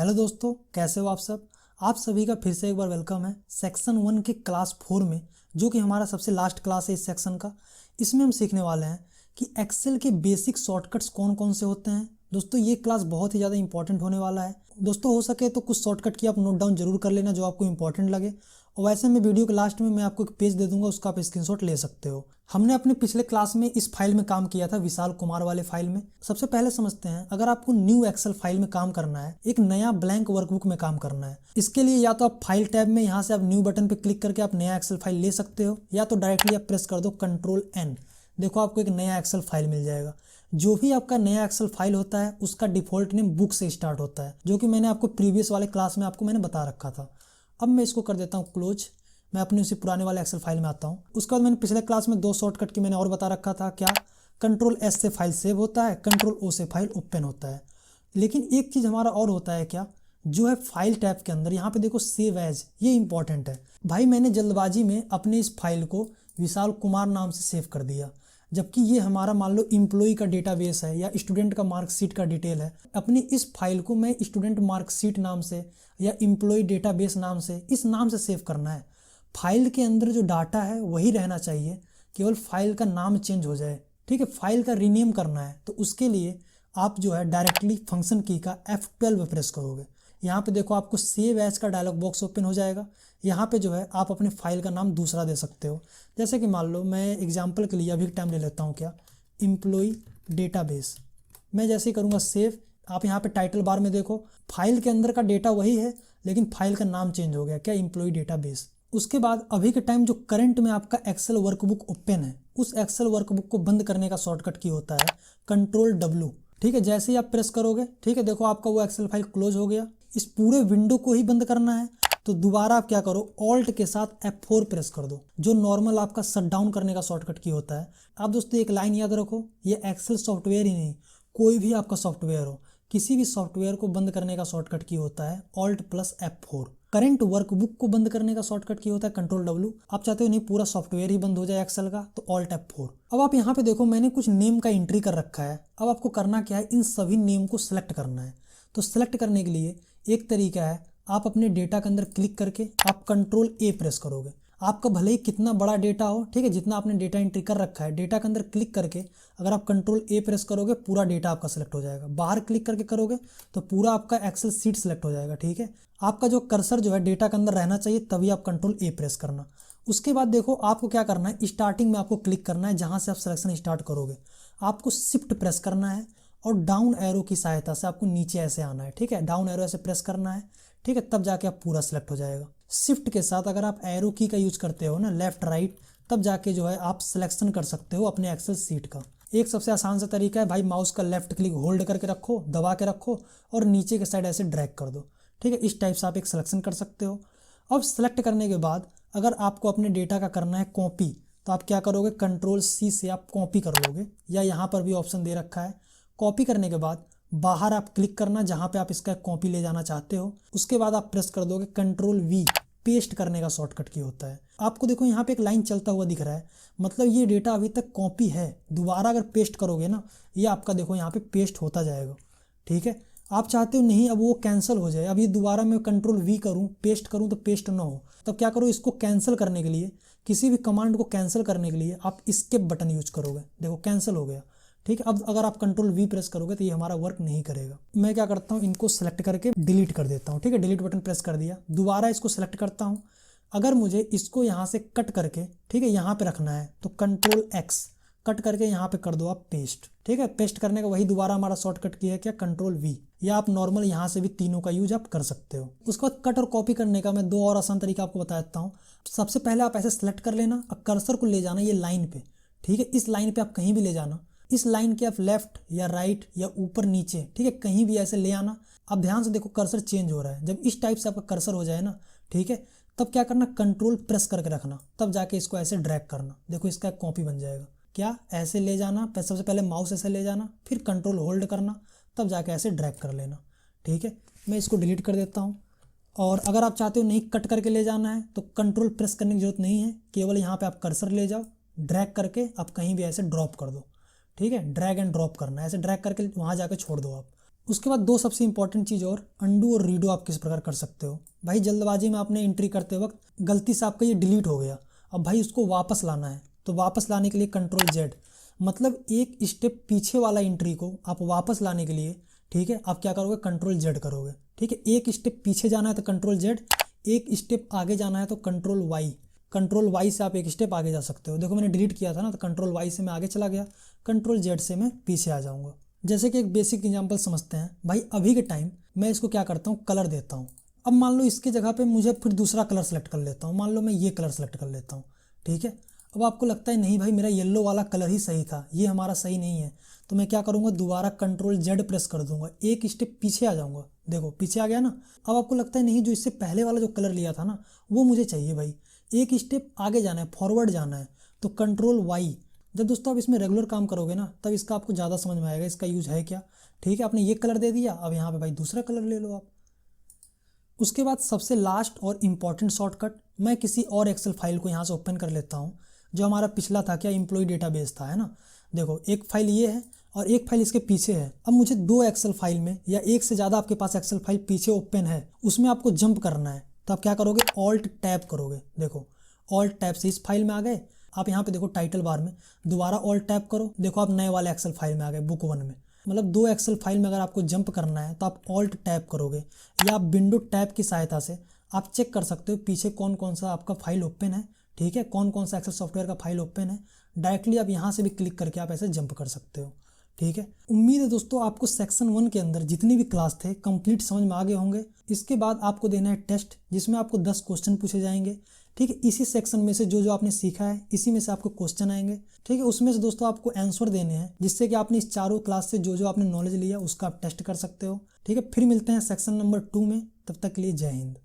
Hello दोस्तों, कैसे हो आप सब। आप सभी का फिर से एक बार वेलकम है सेक्शन 1 के क्लास 4 में, जो कि हमारा सबसे लास्ट क्लास है इस सेक्शन का। इसमें हम सीखने वाले हैं कि एक्सेल के बेसिक शॉर्टकट्स कौन कौन से होते हैं। दोस्तों ये क्लास बहुत ही ज़्यादा इंपॉर्टेंट होने वाला है। दोस्तों हो सके तो कुछ शॉर्टकट की आप नोट डाउन जरूर कर लेना जो आपको इंपॉर्टेंट लगे। और वैसे मैं वीडियो के लास्ट में मैं आपको एक पेज दे दूंगा, उसका आप स्क्रीनशॉट ले सकते हो। हमने अपने पिछले क्लास में इस फाइल में काम किया था, विशाल कुमार वाले फाइल में। सबसे पहले समझते हैं, अगर आपको न्यू एक्सेल फाइल में काम करना है, एक नया ब्लैंक वर्कबुक में काम करना है, इसके लिए या तो आप फाइल टैब में यहाँ से आप न्यू बटन पे क्लिक करके आप नया एक्सेल फाइल ले सकते हो, या तो डायरेक्टली आप प्रेस कर दो Ctrl+N। देखो आपको एक नया एक्सेल फाइल मिल जाएगा। जो भी आपका नया एक्सेल फाइल होता है उसका डिफॉल्ट नेम बुक से स्टार्ट होता है, जो कि मैंने आपको प्रीवियस वाले क्लास में आपको मैंने बता रखा था। अब मैं इसको कर देता हूँ क्लोज। मैं अपने उसी पुराने वाले एक्सेल फाइल में आता हूँ। उसके बाद मैंने पिछले क्लास में 2 शॉर्टकट की मैंने और बता रखा था। क्या? Ctrl+S से फाइल सेव होता है, Ctrl+O से फाइल ओपन होता है। लेकिन एक चीज़ हमारा और होता है, क्या? जो है फाइल टैब के अंदर यहाँ पे देखो सेव एज, ये इंपॉर्टेंट है भाई। मैंने जल्दबाजी में अपने इस फाइल को विशाल कुमार नाम से सेव कर दिया, जबकि ये हमारा मान लो इम्प्लॉई का डेटाबेस है या स्टूडेंट का मार्कशीट का डिटेल है। अपनी इस फाइल को मैं स्टूडेंट मार्कशीट नाम से या इम्प्लॉई डेटाबेस नाम से, इस नाम से सेव करना है। फाइल के अंदर जो डाटा है वही रहना चाहिए, केवल फाइल का नाम चेंज हो जाए। ठीक है, फाइल का रीनेम करना है तो उसके लिए आप जो है डायरेक्टली फंक्शन की का F12 प्रेस करोगे। यहाँ पे देखो आपको सेव एज का डायलॉग बॉक्स ओपन हो जाएगा। यहाँ पे जो है आप अपने फाइल का नाम दूसरा दे सकते हो। जैसे कि मान लो मैं एग्जांपल के लिए अभी टाइम ले लेता हूँ, क्या? Employee database. मैं जैसे ही करूँगा सेव, आप यहाँ पे टाइटल बार में देखो फाइल के अंदर का डेटा वही है, लेकिन फाइल का नाम चेंज हो गया। क्या? Employee database. उसके बाद अभी के टाइम जो करंट में आपका एक्सेल वर्कबुक ओपन है, उस एक्सेल वर्कबुक को बंद करने का शॉर्टकट की होता है Ctrl+W। ठीक है, जैसे ही आप प्रेस करोगे, ठीक है, देखो आपका वो एक्सेल फाइल क्लोज हो गया। इस पूरे विंडो को ही बंद करना है तो दोबारा आप क्या करो, ऑल्ट के साथ F4 प्रेस कर दो, जो नॉर्मल आपका शट डाउन करने का शॉर्टकट की होता है। आप दोस्तों एक लाइन याद रखो, ये एक्सेल सॉफ्टवेयर ही नहीं, कोई भी आपका सॉफ्टवेयर हो, किसी भी सॉफ्टवेयर को बंद करने का शॉर्टकट की होता है Alt+F4। करंट वर्कबुक को बंद करने का शॉर्टकट की होता है Ctrl+W। आप चाहते हो नहीं पूरा सॉफ्टवेयर ही बंद हो जाए एक्सेल का, तो Alt+F4। अब आप यहाँ पे देखो मैंने कुछ नेम का एंट्री कर रखा है। अब आपको करना क्या है, इन सभी नेम को सिलेक्ट करना है। तो सिलेक्ट करने के लिए एक तरीका है, आप अपने डेटा के अंदर क्लिक करके आप Ctrl+A प्रेस करोगे। आपका भले ही कितना बड़ा डेटा हो, ठीक है, जितना आपने डेटा एंट्री कर रखा है, डेटा के अंदर क्लिक करके अगर आप Ctrl+A प्रेस करोगे पूरा डेटा आपका सेलेक्ट हो जाएगा। बाहर क्लिक करके करोगे तो पूरा आपका एक्सेल सीट सेलेक्ट हो जाएगा। ठीक है, आपका जो कर्सर जो है डेटा के अंदर रहना चाहिए, तभी आप Ctrl+A प्रेस करना। उसके बाद देखो आपको क्या करना है, स्टार्टिंग में आपको क्लिक करना है, जहाँ से आप सिलेक्शन स्टार्ट करोगे आपको शिफ्ट प्रेस करना है और डाउन एरो की सहायता से आपको नीचे ऐसे आना है। ठीक है, डाउन एरो ऐसे प्रेस करना है, ठीक है, तब जाके आप पूरा सिलेक्ट हो जाएगा। शिफ्ट के साथ अगर आप एरो की का यूज करते हो ना, लेफ्ट राइट, तब जाके जो है आप सिलेक्शन कर सकते हो अपने एक्सेल सीट का। एक सबसे आसान सा तरीका है भाई, माउस का लेफ्ट क्लिक होल्ड करके रखो, दबा के रखो और नीचे के साइड ऐसे ड्रैग कर दो। ठीक है, इस टाइप से आप एक सिलेक्शन कर सकते हो। अब सेलेक्ट करने के बाद अगर आपको अपने डेटा का करना है कॉपी, तो आप क्या करोगे, Ctrl+C से आप कॉपी कर लोगे, या यहाँ पर भी ऑप्शन दे रखा है। कॉपी करने के बाद बाहर आप क्लिक करना जहाँ पे आप इसका कॉपी ले जाना चाहते हो। उसके बाद आप प्रेस कर दोगे Ctrl+V, पेस्ट करने का शॉर्टकट की होता है। आपको देखो यहाँ पे एक लाइन चलता हुआ दिख रहा है, मतलब ये डेटा अभी तक कॉपी है। दोबारा अगर पेस्ट करोगे ना, ये आपका देखो यहाँ पे पेस्ट होता जाएगा। ठीक है, आप चाहते हो नहीं अब वो कैंसिल हो जाए, अब ये दोबारा मैं Ctrl+V करूँ, पेस्ट करूँ तो पेस्ट ना हो, तब क्या करो, इसको कैंसिल करने के लिए, किसी भी कमांड को कैंसिल करने के लिए आप स्किप बटन यूज करोगे। देखो कैंसिल हो गया। ठीक है, अब अगर आप Ctrl+V प्रेस करोगे तो ये हमारा वर्क नहीं करेगा। मैं क्या करता हूँ, इनको सेलेक्ट करके डिलीट कर देता हूँ। ठीक है, डिलीट बटन प्रेस कर दिया, दोबारा इसको सेलेक्ट करता हूँ। अगर मुझे इसको यहाँ से कट करके, ठीक है, यहाँ पे रखना है तो Ctrl+X, कट करके यहाँ पे कर दो आप पेस्ट। ठीक है, पेस्ट करने का वही दोबारा हमारा शॉर्टकट की है क्या, Ctrl+V, या आप नॉर्मल यहाँ से भी तीनों का यूज आप कर सकते हो। उसके बाद कट और कॉपी करने का मैं 2 और आसान तरीका आपको बता देता हूँ। सबसे पहले आप ऐसे सेलेक्ट कर लेना, अब कर्सर को ले जाना ये लाइन पे। ठीक है, इस लाइन पे आप कहीं भी ले जाना, इस लाइन के आप लेफ्ट या राइट या ऊपर नीचे, ठीक है, कहीं भी ऐसे ले आना। अब ध्यान से देखो कर्सर चेंज हो रहा है। जब इस टाइप से आपका कर्सर हो जाए ना, ठीक है, तब क्या करना, कंट्रोल प्रेस करके रखना, तब जाके इसको ऐसे ड्रैग करना। देखो इसका एक कॉपी बन जाएगा। क्या? ऐसे ले जाना, सबसे पहले माउस ऐसे ले जाना, फिर कंट्रोल होल्ड करना, तब जाके ऐसे ड्रैग कर लेना। ठीक है, मैं इसको डिलीट कर देता हूँ। और अगर आप चाहते हो नहीं कट करके ले जाना है तो कंट्रोल प्रेस करने की जरूरत नहीं है, केवल यहाँ पे आप कर्सर ले जाओ, ड्रैग करके आप कहीं भी ऐसे ड्रॉप कर दो। ठीक है, ड्रैग एंड ड्रॉप करना है, ऐसे ड्रैग करके वहाँ जाकर छोड़ दो आप। उसके बाद दो सबसे इंपॉर्टेंट चीज़ और, अंडू और रीडो आप किस प्रकार कर सकते हो। भाई जल्दबाजी में आपने एंट्री करते वक्त गलती से आपका ये डिलीट हो गया, अब भाई उसको वापस लाना है, तो वापस लाने के लिए कंट्रोल जेड, मतलब एक स्टेप पीछे वाला एंट्री को आप वापस लाने के लिए, ठीक है, आप क्या करोगे, कंट्रोल जेड करोगे। ठीक है, एक स्टेप पीछे जाना है तो कंट्रोल जेड, एक स्टेप आगे जाना है तो कंट्रोल वाई। कंट्रोल वाई से आप एक स्टेप आगे जा सकते हो। देखो मैंने डिलीट किया था ना, तो कंट्रोल वाई से मैं आगे चला गया, कंट्रोल जेड से मैं पीछे आ जाऊंगा। जैसे कि एक बेसिक एग्जांपल समझते हैं। भाई अभी के टाइम मैं इसको क्या करता हूँ, कलर देता हूँ। अब मान लो इसके जगह पे मुझे फिर दूसरा कलर सेलेक्ट कर लेता हूँ, मान लो मैं ये कलर सेलेक्ट कर लेता हूँ। ठीक है, अब आपको लगता है नहीं भाई मेरा येलो वाला कलर ही सही था, ये हमारा सही नहीं है, तो मैं क्या करूँगा, दोबारा कंट्रोल जेड प्रेस कर दूंगा, एक स्टेप पीछे आ जाऊँगा। देखो पीछे आ गया ना। अब आपको लगता है नहीं जो इससे पहले वाला जो कलर लिया था ना वो मुझे चाहिए भाई, एक स्टेप आगे जाना है, फॉरवर्ड जाना है, तो कंट्रोल वाई। जब दोस्तों आप इसमें रेगुलर काम करोगे ना तब इसका आपको ज़्यादा समझ में आएगा इसका यूज है क्या। ठीक है, आपने ये कलर दे दिया, अब यहाँ पे भाई दूसरा कलर ले लो आप। उसके बाद सबसे लास्ट और इम्पॉर्टेंट शॉर्टकट, मैं किसी और एक्सेल फाइल को यहाँ से ओपन कर लेता हूँ। जो हमारा पिछला था क्या, एम्प्लॉय डेटाबेस था, है ना। देखो एक फाइल ये है और एक फाइल इसके पीछे है। अब मुझे दो एक्सेल फाइल में या एक से ज़्यादा आपके पास एक्सेल फाइल पीछे ओपन है, उसमें आपको जंप करना है, तो आप क्या करोगे, ऑल्ट टैब करोगे। देखो ऑल्ट टैब से इस फाइल में आ गए। आप यहाँ पे देखो टाइटल बार में दोबारा ऑल्ट टैब करो, देखो आप नए वाले एक्सेल फाइल में आ गए, बुक 1 में। मतलब दो एक्सेल फाइल में अगर आपको जंप करना है तो आप ऑल्ट टैब करोगे, या आप विंडो टैब की सहायता से आप चेक कर सकते हो पीछे कौन कौन सा आपका फाइल ओपन है। ठीक है, कौन कौन सा एक्सेल सॉफ्टवेयर का फाइल ओपन है, डायरेक्टली आप यहाँ से भी क्लिक करके आप ऐसे जंप कर सकते हो। ठीक है, उम्मीद है दोस्तों आपको सेक्शन 1 के अंदर जितनी भी क्लास थे कंप्लीट समझ में आ गए होंगे। इसके बाद आपको देना है टेस्ट, जिसमें आपको 10 क्वेश्चन पूछे जाएंगे। ठीक है, इसी सेक्शन में से जो जो आपने सीखा है इसी में से आपको क्वेश्चन आएंगे। ठीक है, उसमें से दोस्तों आपको आंसर देने हैं, जिससे कि आपने इस चारों क्लास से जो जो आपने नॉलेज लिया उसका आप टेस्ट कर सकते हो। ठीक है, फिर मिलते हैं सेक्शन नंबर 2 में, तब तक के लिए जय हिंद।